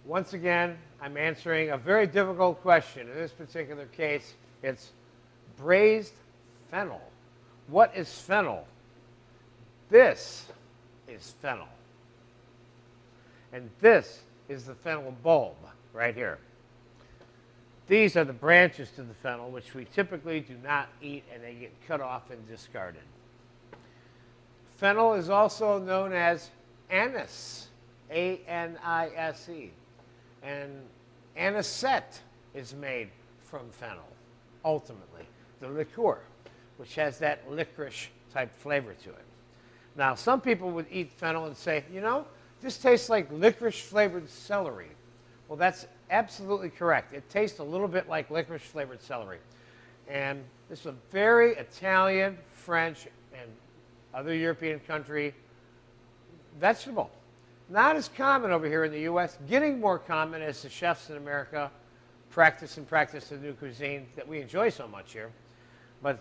Once again, I'm answering a very difficult question. In this particular case, it's braised fennel. What is fennel? This is fennel. And this is the fennel bulb right here. These are the branches to the fennel, which we typically do not eat, and they get cut off and discarded. Fennel is also known as anise, A-N-I-S-E. And anisette is made from fennel, ultimately. The liqueur, which has that licorice type flavor to it. Now, some people would eat fennel and say, you know, this tastes like licorice flavored celery. Well, that's absolutely correct. It tastes a little bit like licorice flavored celery. And this is a very Italian, French, and other European country vegetable. Not as common over here in the U.S., getting more common as the chefs in America practice the new cuisine that we enjoy so much here. But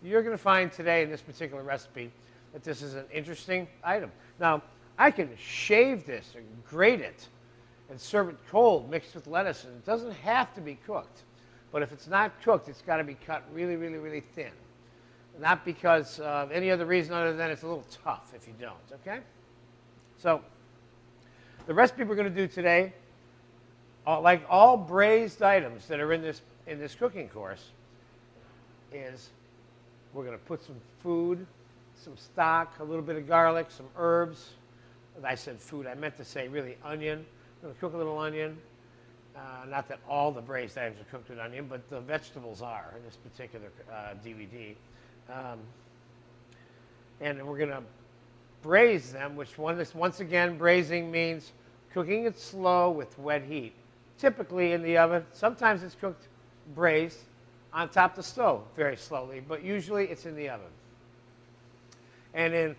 you're going to find today in this particular recipe that this is an interesting item. Now, I can shave this and grate it and serve it cold mixed with lettuce, and it doesn't have to be cooked. But if it's not cooked, it's got to be cut really, really, really thin. Not because of any other reason other than it's a little tough if you don't, okay? So the recipe we're going to do today, like all braised items that are in this cooking course, is we're going to put some food, some stock, a little bit of garlic, some herbs. I said food, I meant to say really onion. I'm going to cook a little onion. Not that all the braised items are cooked with onion, but the vegetables are in this particular DVD. And we're going to braise them, which once again, braising means cooking it slow with wet heat, typically in the oven. Sometimes it's cooked braised on top of the stove very slowly, but usually it's in the oven. And in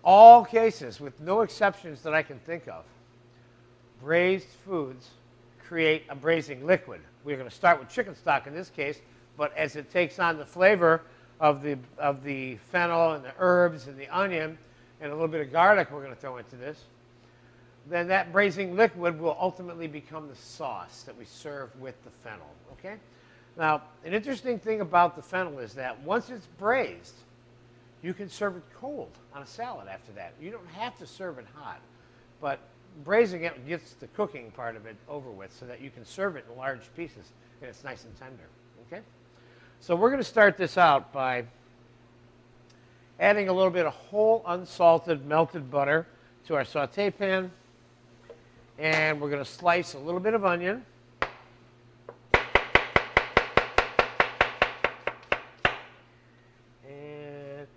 all cases, with no exceptions that I can think of, braised foods create a braising liquid. We're going to start with chicken stock in this case, but as it takes on the flavor of the fennel and the herbs and the onion and a little bit of garlic we're going to throw into this, then that braising liquid will ultimately become the sauce that we serve with the fennel, okay? Now, an interesting thing about the fennel is that once it's braised, you can serve it cold on a salad after that. You don't have to serve it hot, but braising it gets the cooking part of it over with so that you can serve it in large pieces and it's nice and tender, okay? So we're going to start this out by adding a little bit of whole unsalted melted butter to our saute pan, and we're going to slice a little bit of onion. And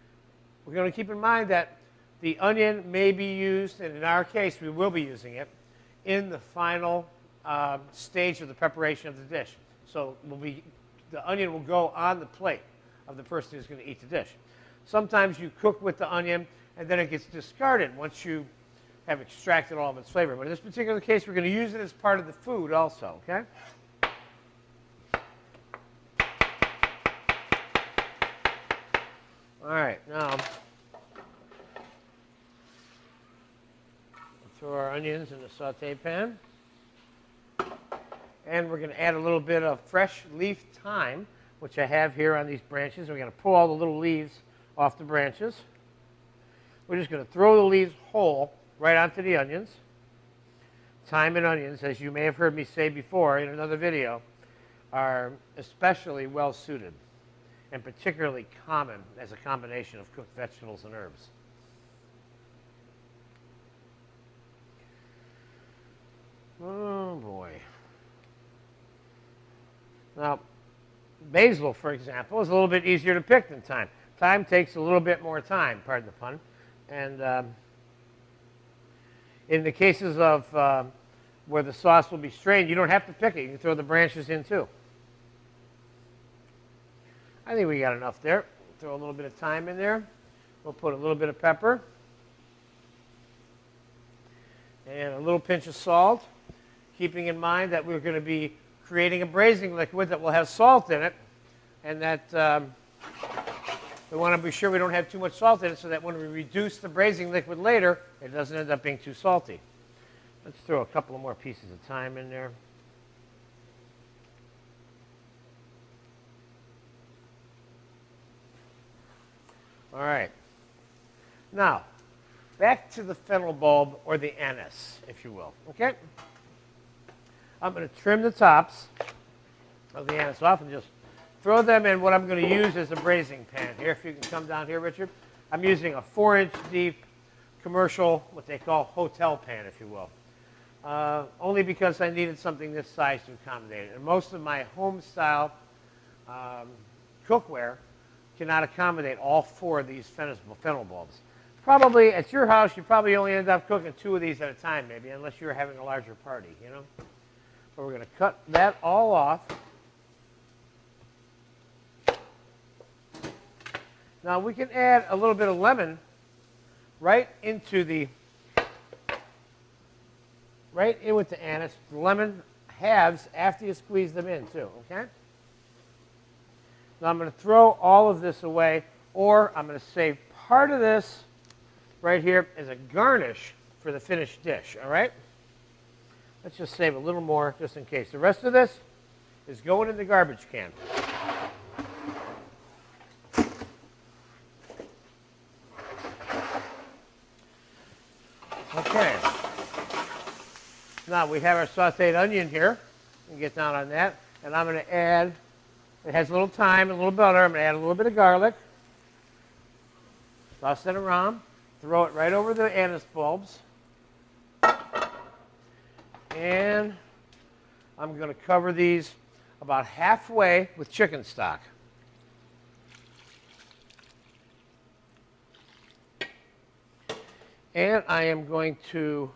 we're going to keep in mind that the onion may be used, and in our case we will be using it, in the final stage of the preparation of the dish. So the onion will go on the plate of the person who's going to eat the dish. Sometimes you cook with the onion and then it gets discarded once you have extracted all of its flavor. But in this particular case, we're going to use it as part of the food also, okay? All right, now throw our onions in the saute pan. And we're going to add a little bit of fresh leaf thyme, which I have here on these branches. We're going to pull all the little leaves off the branches. We're just going to throw the leaves whole right onto the onions. Thyme and onions, as you may have heard me say before in another video, are especially well suited and particularly common as a combination of cooked vegetables and herbs. Oh boy. Now, basil, for example, is a little bit easier to pick than thyme. Thyme takes a little bit more time, pardon the pun. And in the cases of where the sauce will be strained, you don't have to pick it. You can throw the branches in too. I think we got enough there. Throw a little bit of thyme in there. We'll put a little bit of pepper. And a little pinch of salt, keeping in mind that we're going to be creating a braising liquid that will have salt in it, and that we want to be sure we don't have too much salt in it so that when we reduce the braising liquid later, it doesn't end up being too salty. Let's throw a couple of more pieces of thyme in there. All right. Now, back to the fennel bulb, or the anise, if you will. Okay? I'm going to trim the tops of the anise off and just throw them in what I'm going to use as a braising pan. Here, if you can come down here, Richard. I'm using a 4-inch deep commercial, what they call hotel pan, if you will. Only because I needed something this size to accommodate it. And most of my home-style cookware cannot accommodate all 4 of these fennel bulbs. Probably at your house, you probably only end up cooking 2 of these at a time, maybe, unless you're having a larger party, you know. But we're going to cut that all off. Now we can add a little bit of lemon right in with the anise. The lemon halves after you squeeze them in too, okay? Now I'm going to throw all of this away, or I'm going to save part of this right here as a garnish for the finished dish, all right? Let's just save a little more just in case. The rest of this is going in the garbage can. Okay. Now we have our sauteed onion here. You can get down on that. And I'm going to add, it has a little thyme and a little butter. I'm going to add a little bit of garlic. Toss that around. Throw it right over the anise bulbs. And I'm going to cover these about halfway with chicken stock. And I am going to,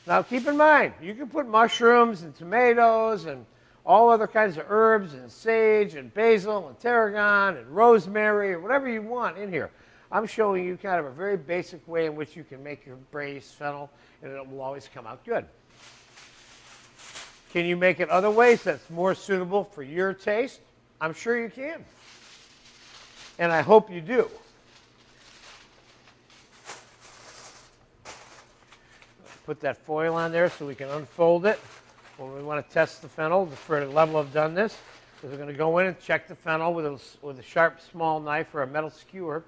now keep in mind, you can put mushrooms and tomatoes and all other kinds of herbs and sage and basil and tarragon and rosemary or whatever you want in here. I'm showing you kind of a very basic way in which you can make your braised fennel, and it will always come out good. Can you make it other ways that's more suitable for your taste? I'm sure you can. And I hope you do. Put that foil on there so we can unfold it when we want to test the fennel for the level of doneness. So we're going to go in and check the fennel with a sharp, small knife or a metal skewer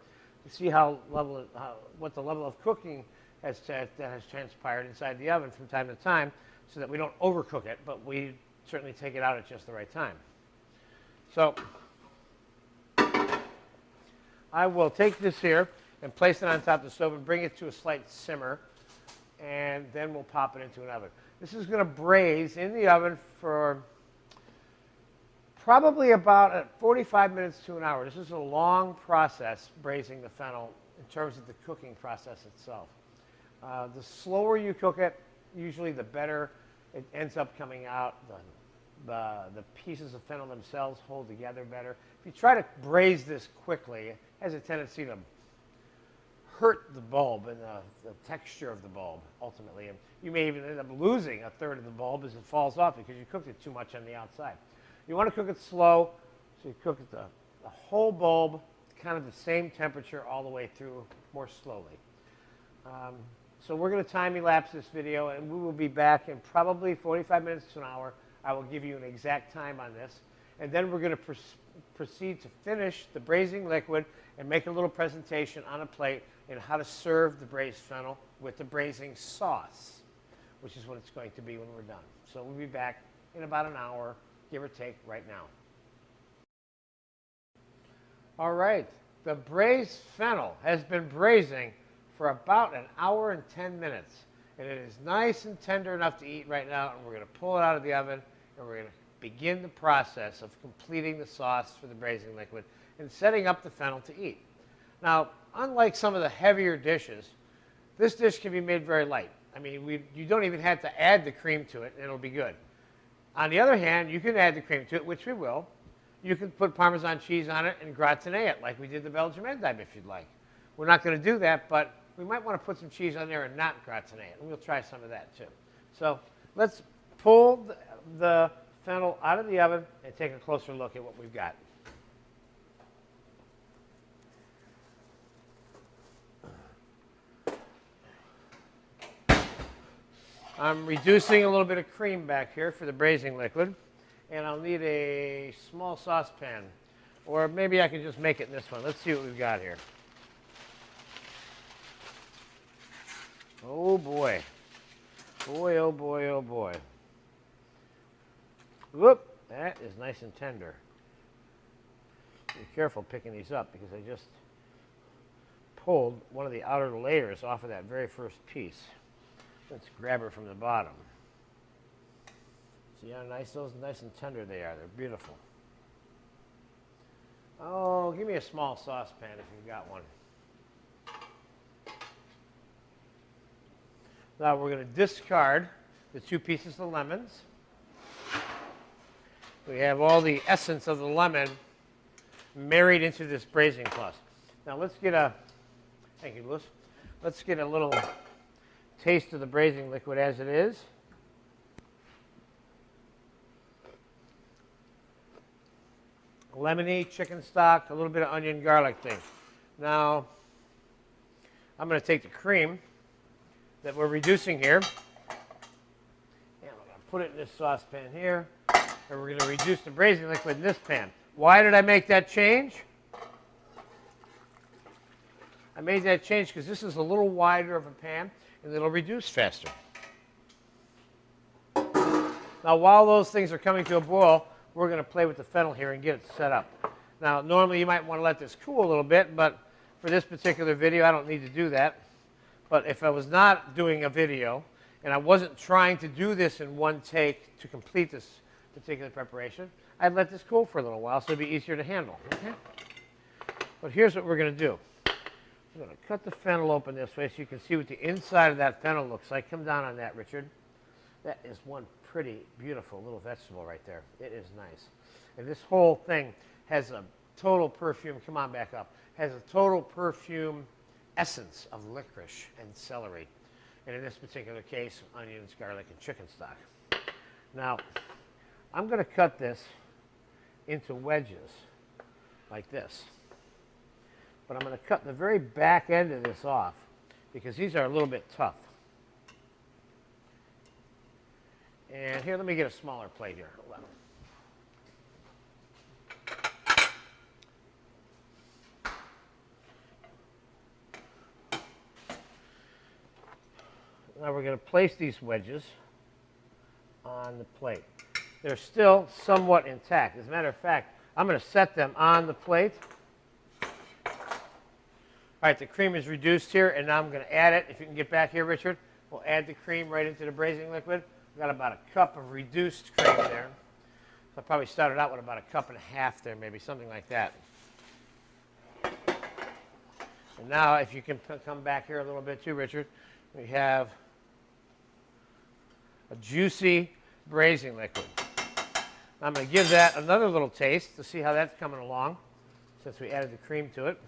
to see what the level of cooking that has transpired inside the oven from time to time, so that we don't overcook it, but we certainly take it out at just the right time. So I will take this here and place it on top of the stove and bring it to a slight simmer, and then we'll pop it into an oven. This is going to braise in the oven for probably about 45 minutes to an hour. This is a long process, braising the fennel, in terms of the cooking process itself. The slower you cook it, usually the better it ends up coming out. The pieces of fennel themselves hold together better. If you try to braise this quickly, it has a tendency to hurt the bulb and the texture of the bulb, ultimately. And you may even end up losing a third of the bulb as it falls off because you cooked it too much on the outside. You want to cook it slow, so you cook it the whole bulb, kind of the same temperature all the way through, more slowly. So we're going to time-elapse this video, and we will be back in probably 45 minutes to an hour. I will give you an exact time on this. And then we're going to proceed to finish the braising liquid and make a little presentation on a plate in how to serve the braised fennel with the braising sauce, which is what it's going to be when we're done. So we'll be back in about an hour, give or take, right now. All right, the braised fennel has been braising for about an hour and 10 minutes. And it is nice and tender enough to eat right now, and we're going to pull it out of the oven, and we're going to begin the process of completing the sauce for the braising liquid and setting up the fennel to eat. Now, unlike some of the heavier dishes, this dish can be made very light. I mean, you don't even have to add the cream to it, and it'll be good. On the other hand, you can add the cream to it, which we will. You can put Parmesan cheese on it and gratinate it like we did the Belgian endive if you'd like. We're not going to do that, but we might want to put some cheese on there and not gratinate it, and we'll try some of that too. So let's pull the fennel out of the oven and take a closer look at what we've got. I'm reducing a little bit of cream back here for the braising liquid. And I'll need a small saucepan. Or maybe I can just make it in this one. Let's see what we've got here. Oh boy. Boy, oh boy, oh boy. Whoop, that is nice and tender. Be careful picking these up because I just pulled one of the outer layers off of that very first piece. Let's grab her from the bottom. See how nice and tender they are. They're beautiful. Oh, give me a small saucepan if you've got one. Now we're going to discard the 2 pieces of lemons. We have all the essence of the lemon married into this braising sauce. Now let's get a, thank you, Louis. Let's get a little taste of the braising liquid as it is. Lemony, chicken stock, a little bit of onion garlic thing. Now, I'm going to take the cream that we're reducing here, and we're going to put it in this saucepan here, and we're going to reduce the braising liquid in this pan. Why did I make that change? I made that change because this is a little wider of a pan, and it'll reduce faster. Now, while those things are coming to a boil, we're going to play with the fennel here and get it set up. Now, normally you might want to let this cool a little bit, but for this particular video, I don't need to do that. But if I was not doing a video, and I wasn't trying to do this in one take to complete this particular preparation, I'd let this cool for a little while so it'd be easier to handle. Okay? But here's what we're going to do. I'm going to cut the fennel open this way so you can see what the inside of that fennel looks like. Come down on that, Richard. That is one pretty beautiful little vegetable right there. It is nice. And this whole thing has a total perfume, come on back up, has a total perfume essence of licorice and celery. And in this particular case, onions, garlic, and chicken stock. Now, I'm going to cut this into wedges like this. But I'm going to cut the very back end of this off because these are a little bit tough. And here, let me get a smaller plate here. Hold on. Now we're going to place these wedges on the plate. They're still somewhat intact. As a matter of fact, I'm going to set them on the plate. All right, the cream is reduced here, and now I'm going to add it. If you can get back here, Richard, we'll add the cream right into the braising liquid. I've got about a cup of reduced cream there. So I probably started out with about a cup and a half there, maybe something like that. And now, if you can come back here a little bit too, Richard, we have a juicy braising liquid. I'm going to give that another little taste to see how that's coming along since we added the cream to it.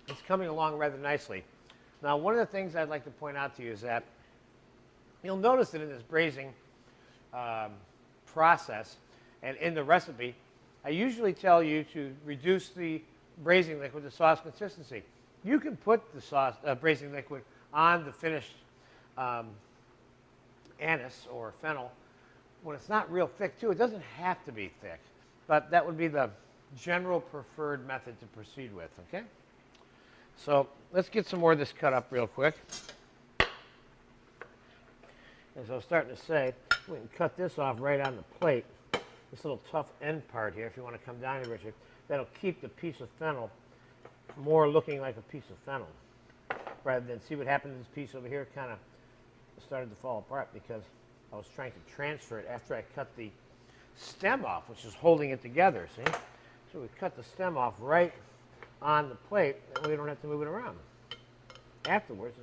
It's coming along rather nicely. Now, one of the things I'd like to point out to you is that you'll notice that in this braising process and in the recipe, I usually tell you to reduce the braising liquid to sauce consistency. You can put the braising liquid on the finished anise or fennel when it's not real thick, too. It doesn't have to be thick, but that would be the general preferred method to proceed with, okay? So let's get some more of this cut up real quick. As I was starting to say, we can cut this off right on the plate. This little tough end part here, if you want to come down here, Richard, that'll keep the piece of fennel more looking like a piece of fennel. Rather than, see what happened to this piece over here, kind of started to fall apart because I was trying to transfer it after I cut the stem off, which is holding it together, see? So we cut the stem off right on the plate, and we don't have to move it around afterwards.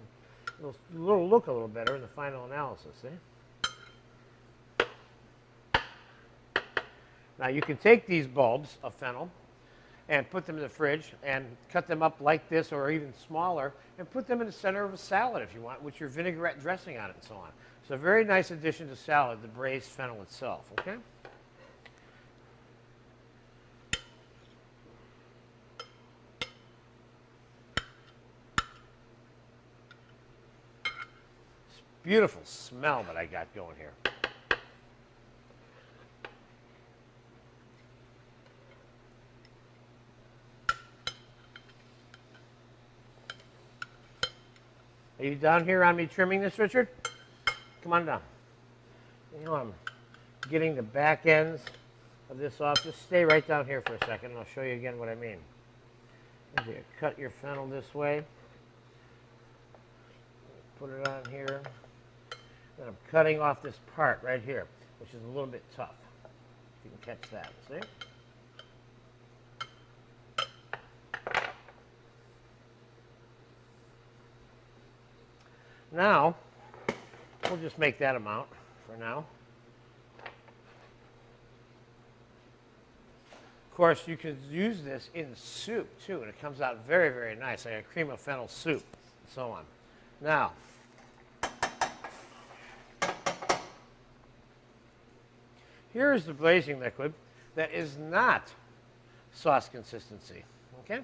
And it'll look a little better in the final analysis, see? Now you can take these bulbs of fennel and put them in the fridge and cut them up like this or even smaller and put them in the center of a salad if you want with your vinaigrette dressing on it and so on. It's a very nice addition to salad, the braised fennel itself, okay? beautiful smell that I got going here. Are you down here on me trimming this, Richard? Come on down. You know, I'm getting the back ends of this off. Just stay right down here for a second, and I'll show you again what I mean. You cut your fennel this way. Put it on here. And I'm cutting off this part right here, which is a little bit tough. If you can catch that, see? Now, we'll just make that amount for now. Of course, you could use this in soup too, and it comes out very, very nice, like a cream of fennel soup, and so on. Now, here is the braising liquid that is not sauce consistency, okay?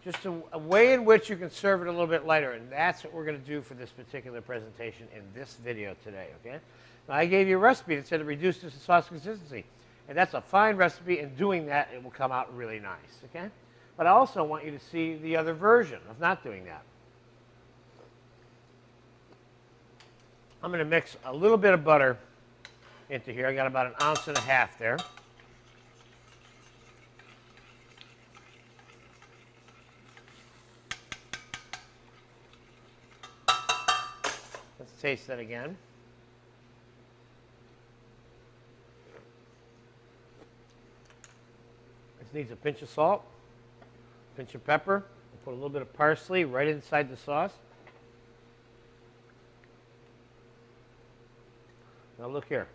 Just a way in which you can serve it a little bit lighter, and that's what we're going to do for this particular presentation in this video today, okay? Now, I gave you a recipe that said it reduces the sauce consistency, and that's a fine recipe, and doing that, it will come out really nice, okay? But I also want you to see the other version of not doing that. I'm going to mix a little bit of butter into here. I got about 1.5 ounces there. Let's taste that again. This needs a pinch of salt, a pinch of pepper. Put a little bit of parsley right inside the sauce. Now look here.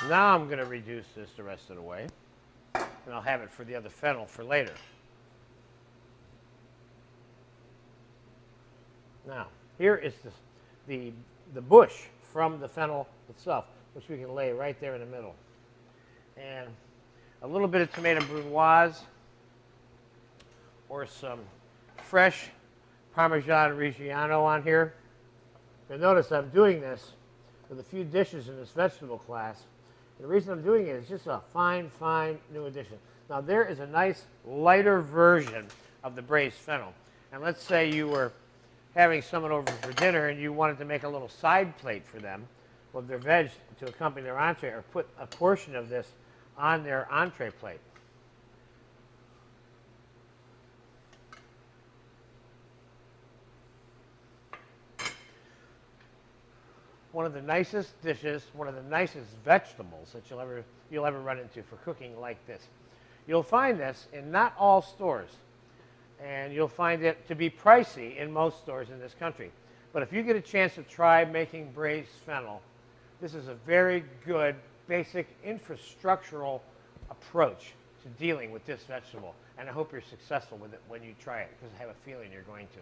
Now I'm going to reduce this the rest of the way, and I'll have it for the other fennel for later. Now, here is the bush from the fennel itself, which we can lay right there in the middle. And a little bit of tomato brunoise or some fresh Parmesan Reggiano on here. You'll notice I'm doing this with a few dishes in this vegetable class. The reason I'm doing it is just a fine, fine new addition. Now, there is a nice lighter version of the braised fennel. And let's say you were having someone over for dinner and you wanted to make a little side plate for them with their veg to accompany their entree, or put a portion of this on their entree plate. One of the nicest dishes, one of the nicest vegetables that you'll ever run into for cooking like this. You'll find this in not all stores, and you'll find it to be pricey in most stores in this country. But if you get a chance to try making braised fennel, this is a very good, basic, infrastructural approach to dealing with this vegetable. And I hope you're successful with it when you try it, because I have a feeling you're going to.